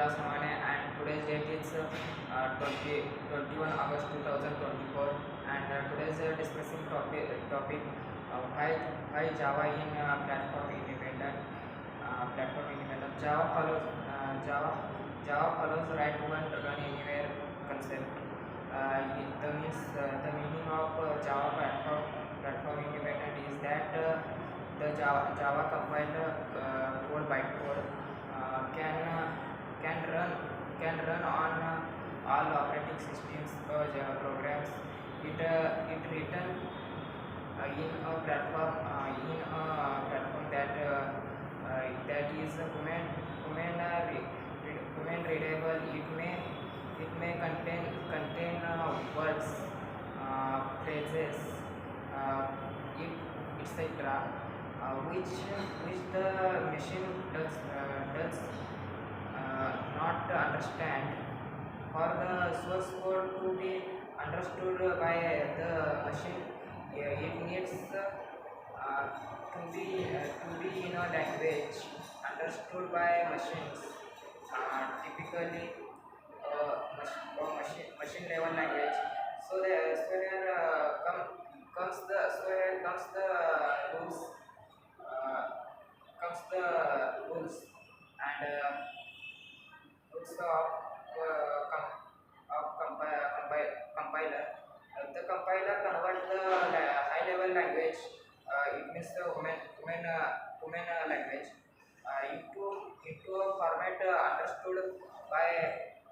Samane, and today's date is 21 August 2024, and today's discussing topic why Java in platform independent. Java follows write one run anywhere concept. The meaning of Java platform independent is that the Java compiler code by code can run on all operating systems or Java programs. It written in a platform that is human readable. It may contain words, phrases, uh, etc. Which the machine does not understand. For the source code to be understood by the machine, it needs to be in a language understood by machines, typically machine level language. So here comes the rules, uh, and rules compiler. The compiler converts the high level language, it means the human language, into a format understood by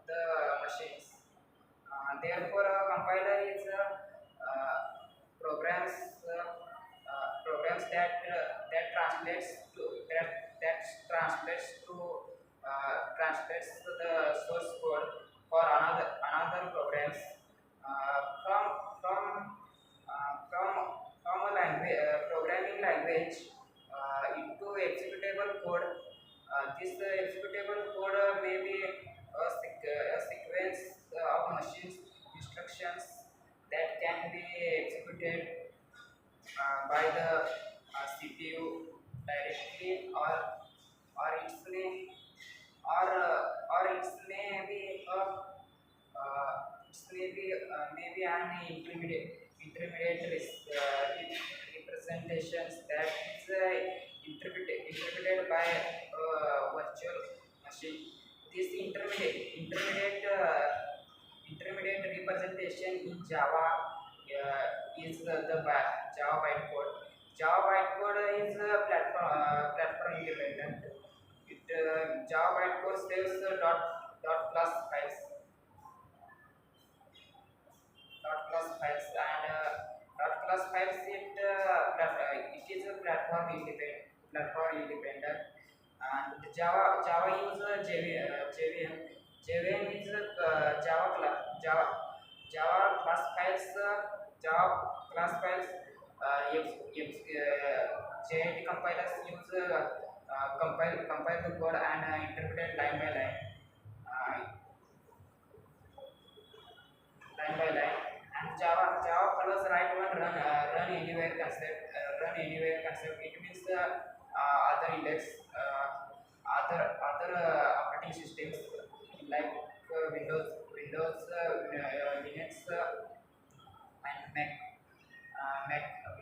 the machines. Therefore, a compiler is programs programs that translates to translates the source code for another programs from from from a language programming language into executable code. This executable code may be a sequence of machines instructions that can be executed by the CPU directly, or it may be maybe an representations that is interpreted by virtual machine. This intermediate representation in Java is Java bytecode. Java bytecode is platform independent. Java bytecode saves dot plus files and dot plus files it is a platform independent. And Java use JVM. JVM is Java class files. JNT compilers use compile the code and interpret it uh, line by line. And Java follows write one run anywhere concept. It means other index, other operating systems like Linux, and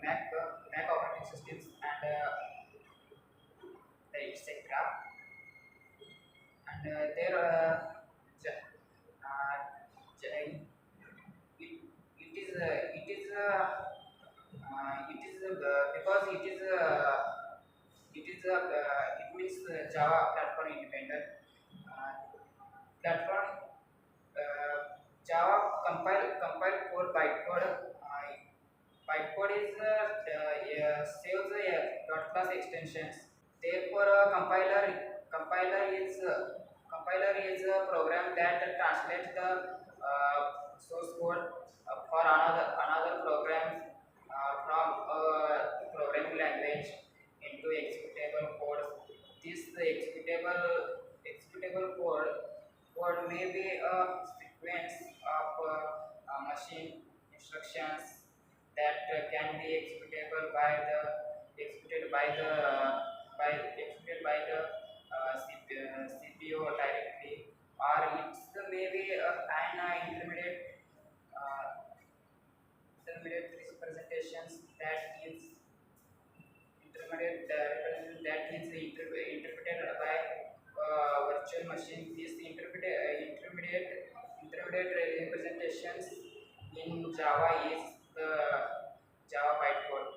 Mac operating systems, and etc. And there j- uh, j- it is because it means Java platform independent platform. Java compile code bytecode. Bytecode is saves the dot class extensions. Therefore, compiler is a program that translates the source code for another program from a programming language into executable code. This executable code may be a sequence of machine instructions that can be executed by the CPU directly, intermediate representations that is interpreted by virtual machine. These intermediate representations in Java is the Java bytecode.